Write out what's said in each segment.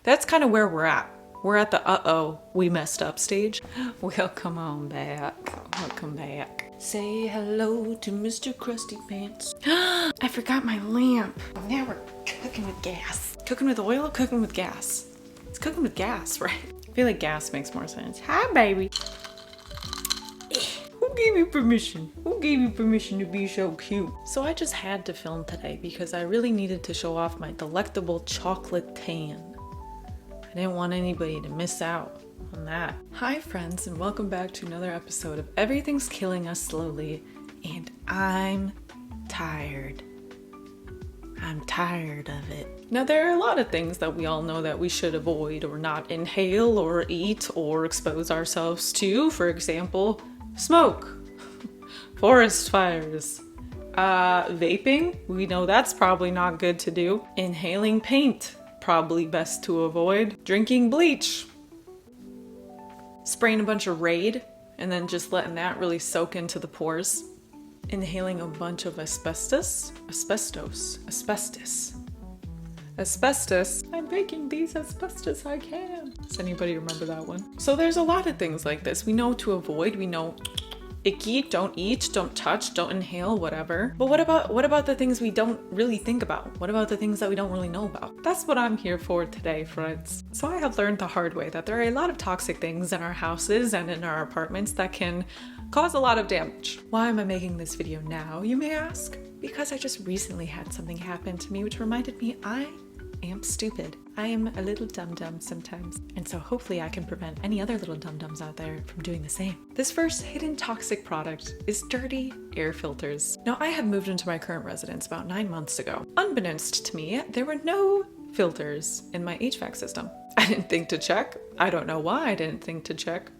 That's kind of where we're at. We're at the uh-oh, we messed up stage. Welcome on back. Welcome back. Say hello to Mr. Krusty Pants. I forgot my lamp. Now we're cooking with gas. Cooking with oil, cooking with gas. It's cooking with gas, right? I feel like gas makes more sense. Hi, baby. Who gave you permission? Who gave you permission to be so cute? So I just had to film today because I really needed to show off my delectable chocolate tan. I didn't want anybody to miss out on that. Hi friends, and welcome back to another episode of Everything's Killing Us Slowly, and I'm tired. I'm tired of it. Now there are a lot of things that we all know that we should avoid or not inhale or eat or expose ourselves to. For example, smoke, forest fires, vaping, we know that's probably not good to do. Inhaling paint, probably best to avoid. Drinking bleach. Spraying a bunch of Raid and then just letting that really soak into the pores. Inhaling a bunch of asbestos. I'm baking these as best as I can. Does anybody remember that one? So there's a lot of things like this. We know to avoid, we know icky, don't eat, don't touch, don't inhale, whatever. But what about the things we don't really think about? What about the things that we don't really know about? That's what I'm here for today, friends. So I have learned the hard way that there are a lot of toxic things in our houses and in our apartments that can cause a lot of damage. Why am I making this video now, you may ask? Because I just recently had something happen to me which reminded me I am stupid. I am a little dum-dum sometimes, and so hopefully I can prevent any other little dum-dums out there from doing the same. This first hidden toxic product is dirty air filters. Now I had moved into my current residence about 9 months ago. Unbeknownst to me, there were no filters in my HVAC system. I didn't think to check. I don't know why I didn't think to check.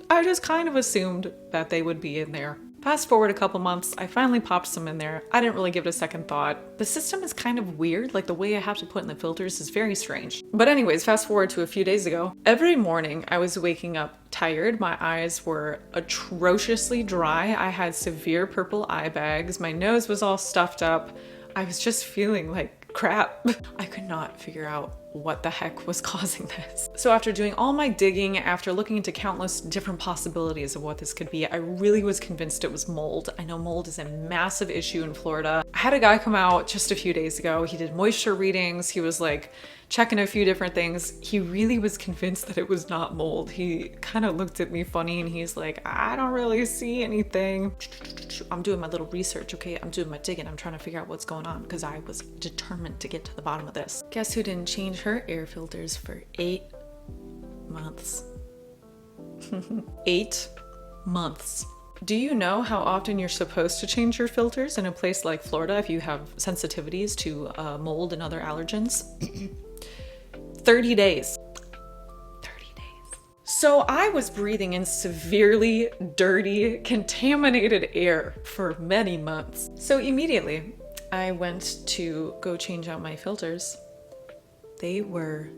I just kind of assumed that they would be in there. Fast forward a couple months, I finally popped some in there. I didn't really give it a second thought. The system is kind of weird, like the way I have to put in the filters is very strange. But anyways, fast forward to a few days ago. Every morning I was waking up tired. My eyes were atrociously dry. I had severe purple eye bags. My nose was all stuffed up. I was just feeling like crap. I could not figure out what the heck was causing this. So after doing all my digging, after looking into countless different possibilities of what this could be, I really was convinced it was mold. I know mold is a massive issue in Florida. I had a guy come out just a few days ago. He did moisture readings. He was like checking a few different things. He really was convinced that it was not mold. He kind of looked at me funny and he's like, I don't really see anything. I'm doing my little research, okay? I'm doing my digging. I'm trying to figure out what's going on because I was determined to get to the bottom of this. Guess who didn't change her air filters for 8 months? 8 months. Do you know how often you're supposed to change your filters in a place like Florida if you have sensitivities to mold and other allergens? 30 days. 30 days. So I was breathing in severely dirty, contaminated air for many months. So immediately I went to go change out my filters. They were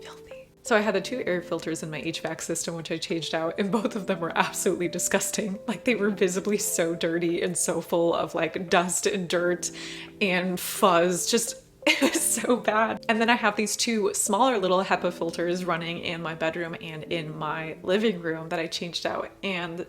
filthy. So I had the 2 air filters in my HVAC system, which I changed out, and both of them were absolutely disgusting. Like they were visibly so dirty and so full of like dust and dirt and fuzz. Just, it was so bad. And then I have these 2 smaller little HEPA filters running in my bedroom and in my living room that I changed out. And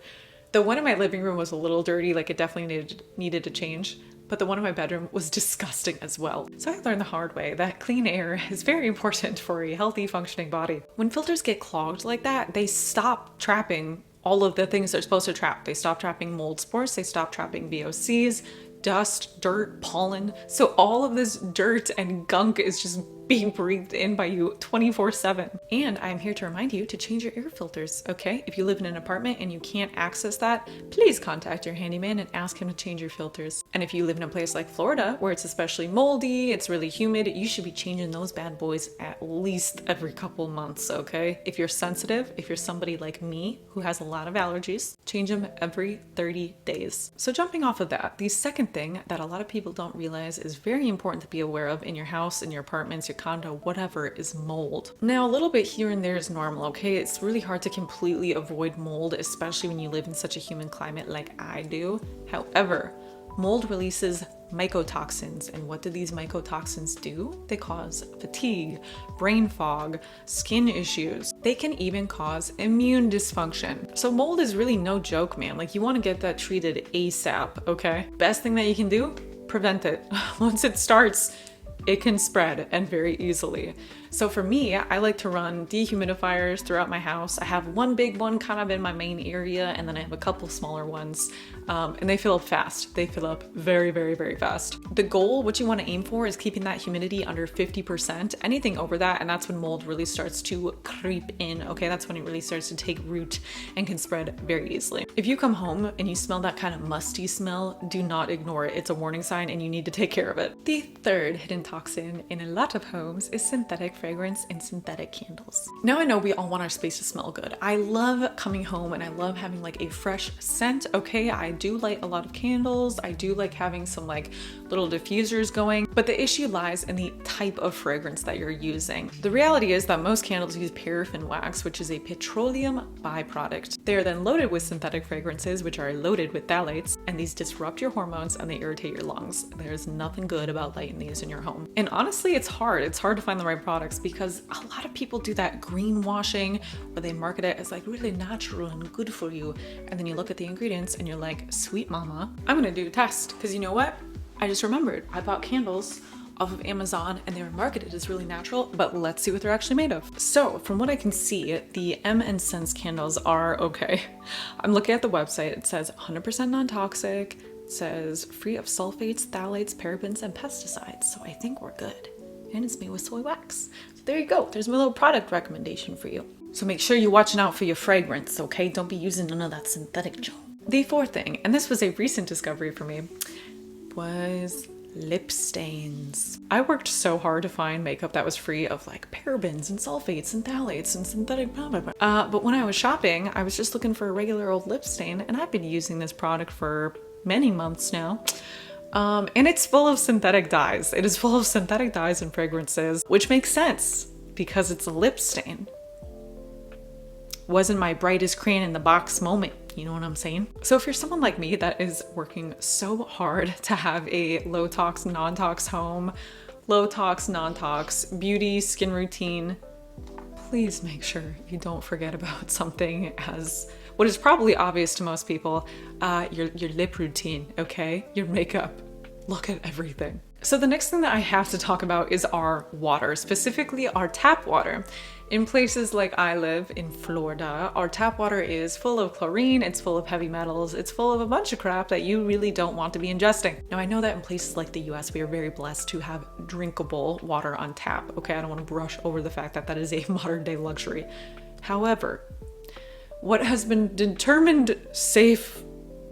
the one in my living room was a little dirty, like it definitely needed to change. But the one in my bedroom was disgusting as well. So I learned the hard way that clean air is very important for a healthy, functioning body. When filters get clogged like that, they stop trapping all of the things they're supposed to trap. They stop trapping mold spores, they stop trapping VOCs, dust, dirt, pollen. So all of this dirt and gunk is just being breathed in by you 24/7. And I'm here to remind you to change your air filters, okay? If you live in an apartment and you can't access that, please contact your handyman and ask him to change your filters. And if you live in a place like Florida, where it's especially moldy, it's really humid, you should be changing those bad boys at least every couple months, okay? If you're sensitive, if you're somebody like me who has a lot of allergies, change them every 30 days. So jumping off of that, the second thing that a lot of people don't realize is very important to be aware of in your house, in your apartments, your condo, whatever, is mold. Now, a little bit here and there is normal, okay? It's really hard to completely avoid mold, especially when you live in such a humid climate like I do. However, Mold releases mycotoxins. And what do these mycotoxins do? They cause fatigue, brain fog, skin issues. They can even cause immune dysfunction. So mold is really no joke, man. Like, you want to get that treated ASAP, okay? Best thing that you can do, prevent it. Once it starts, it can spread, and very easily. So for me, I like to run dehumidifiers throughout my house. I have one big one kind of in my main area, and then I have a couple smaller ones, and they fill up fast. They fill up very, very, very fast. The goal, what you want to aim for, is keeping that humidity under 50%. Anything over that, and that's when mold really starts to creep in, okay? That's when it really starts to take root and can spread very easily. If you come home and you smell that kind of musty smell, do not ignore it. It's a warning sign and you need to take care of it. The third hidden toxin in a lot of homes is synthetic fragrance and synthetic candles. Now I know we all want our space to smell good. I love coming home and I love having like a fresh scent, okay? I do light a lot of candles. I do like having some like little diffusers going, but the issue lies in the type of fragrance that you're using. The reality is that most candles use paraffin wax, which is a petroleum byproduct. They are then loaded with synthetic fragrances, which are loaded with phthalates, and these disrupt your hormones and they irritate your lungs. There's nothing good about lighting these in your home. And honestly, it's hard. It's hard to find the right products because a lot of people do that greenwashing where they market it as like really natural and good for you. And then you look at the ingredients and you're like, sweet mama, I'm gonna do a test. Because you know what? I just remembered I bought candles off of Amazon and they were marketed as really natural, but let's see what they're actually made of. So from what I can see, the M & Sense candles are okay. I'm looking at the website. It says 100% non-toxic. It says free of sulfates, phthalates, parabens, and pesticides. So I think we're good. And it's made with soy wax. So there you go. There's my little product recommendation for you. So make sure you're watching out for your fragrance, okay? Don't be using none of that synthetic junk. The fourth thing, and this was a recent discovery for me, was lip stains. I worked so hard to find makeup that was free of like parabens and sulfates and phthalates and synthetic blah, blah, blah. But when I was shopping, I was just looking for a regular old lip stain, and I've been using this product for many months now. And it's full of synthetic dyes. It is full of synthetic dyes and fragrances, which makes sense because it's a lip stain. Wasn't my brightest crayon in the box moment, you know what I'm saying? So if you're someone like me that is working so hard to have a low tox, non-tox home, low tox, non-tox, beauty, skin routine, please make sure you don't forget about something as what is probably obvious to most people, your lip routine, okay? Your makeup. Look at everything. So the next thing that I have to talk about is our water, specifically our tap water. In places like I live in Florida, our tap water is full of chlorine, it's full of heavy metals, it's full of a bunch of crap that you really don't want to be ingesting. Now I know that in places like the US, we are very blessed to have drinkable water on tap, okay? I don't want to brush over the fact that that is a modern day luxury. However, what has been determined safe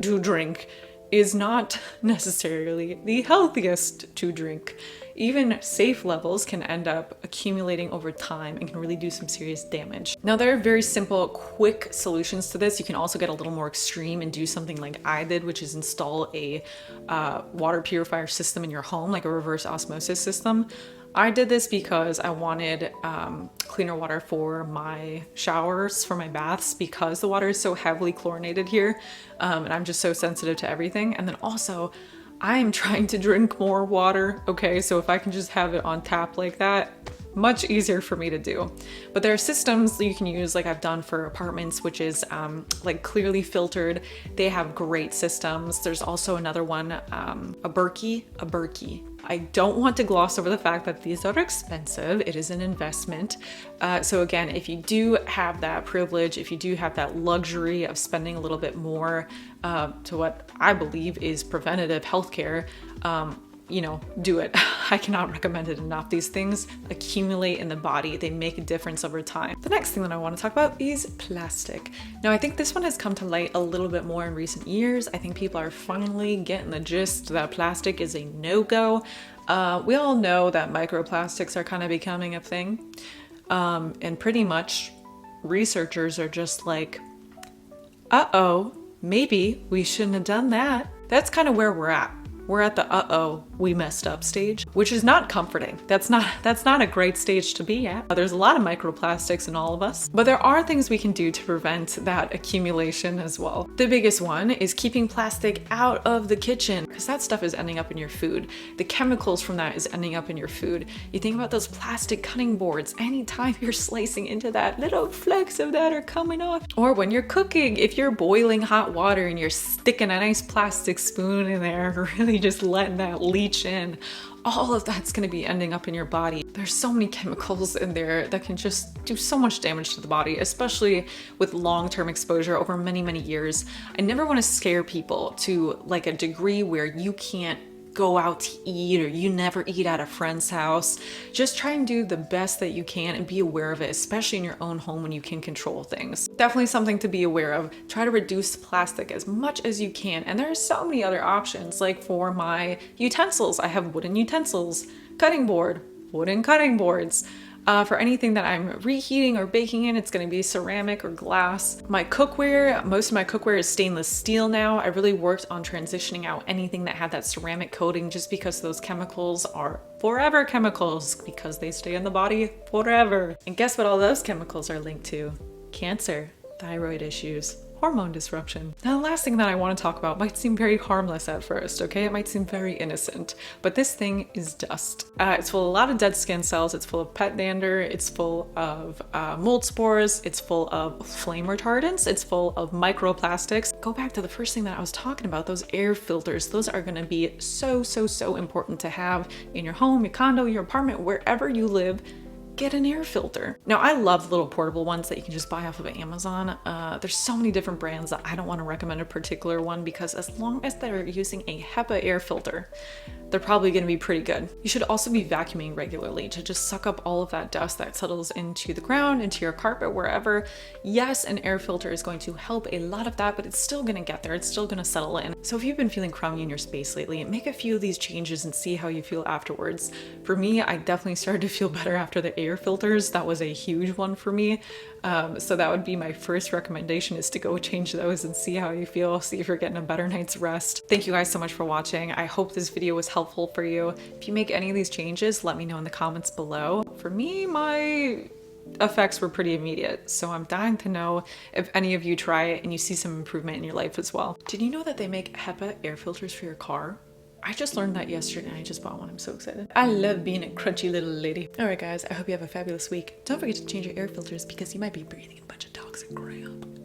to drink is not necessarily the healthiest to drink. Even safe levels can end up accumulating over time and can really do some serious damage. Now there are very simple, quick solutions to this. You can also get a little more extreme and do something like I did, which is install a water purifier system in your home, like a reverse osmosis system. I did this because I wanted cleaner water for my showers, for my baths, because the water is so heavily chlorinated here, and I'm just so sensitive to everything. And then also, I'm trying to drink more water, okay? So if I can just have it on tap like that, much easier for me to do. But there are systems that you can use, like I've done for apartments, which is like clearly filtered. They have great systems. There's also another one, a Berkey. I don't want to gloss over the fact that these are expensive. It is an investment. So again, if you do have that privilege, if you do have that luxury of spending a little bit more to what I believe is preventative healthcare, you know, do it. I cannot recommend it enough. These things accumulate in the body. They make a difference over time. The next thing that I want to talk about is plastic. Now, I think this one has come to light a little bit more in recent years. I think people are finally getting the gist that plastic is a no-go. We all know that microplastics are kind of becoming a thing. And pretty much researchers are just like, uh-oh, maybe we shouldn't have done that. That's kind of where we're at. We're at the uh-oh, we messed up stage, which is not comforting. That's not a great stage to be at. There's a lot of microplastics in all of us, but there are things we can do to prevent that accumulation as well. The biggest one is keeping plastic out of the kitchen, because that stuff is ending up in your food. The chemicals from that is ending up in your food. You think about those plastic cutting boards, anytime you're slicing into that, little flecks of that are coming off. Or when you're cooking, if you're boiling hot water and you're sticking a nice plastic spoon in there, really just letting that leach in, all of that's going to be ending up in your body. There's so many chemicals in there that can just do so much damage to the body, especially with long-term exposure over many, many years. I never want to scare people to like a degree where you can't go out to eat or you never eat at a friend's house. Just try and do the best that you can and be aware of it, especially in your own home when you can control things. Definitely something to be aware of. Try to reduce plastic as much as you can. And there are so many other options. Like for my utensils, I have wooden utensils, cutting board, wooden cutting boards. For anything that I'm reheating or baking in, it's going to be ceramic or glass. My cookware, most of my cookware is stainless steel now. I really worked on transitioning out anything that had that ceramic coating just because those chemicals are forever chemicals, because they stay in the body forever. And guess what all those chemicals are linked to? Cancer, thyroid issues, hormone disruption. Now, the last thing that I want to talk about might seem very harmless at first, okay? It might seem very innocent, but this thing is dust. It's full of a lot of dead skin cells. It's full of pet dander. It's full of mold spores. It's full of flame retardants. It's full of microplastics. Go back to the first thing that I was talking about, those air filters. Those are going to be so, so, so important to have in your home, your condo, your apartment, wherever you live. Get an air filter. Now, I love little portable ones that you can just buy off of Amazon. There's so many different brands that I don't want to recommend a particular one, because as long as they're using a HEPA air filter, they're probably going to be pretty good. You should also be vacuuming regularly to just suck up all of that dust that settles into the ground, into your carpet, wherever. Yes, an air filter is going to help a lot of that, but it's still going to get there. It's still going to settle in. So if you've been feeling crummy in your space lately, make a few of these changes and see how you feel afterwards. For me, I definitely started to feel better after the air filters. That was a huge one for me. So that would be my first recommendation, is to go change those and see how you feel, see if you're getting a better night's rest. Thank you guys so much for watching. I hope this video was helpful for you. If you make any of these changes, let me know in the comments below. For me, my effects were pretty immediate, so I'm dying to know if any of you try it and you see some improvement in your life as well. Did you know that they make HEPA air filters for your car? I just learned that yesterday and I just bought one. I'm so excited. I love being a crunchy little lady. All right, guys, I hope you have a fabulous week. Don't forget to change your air filters, because you might be breathing a bunch of toxic crap.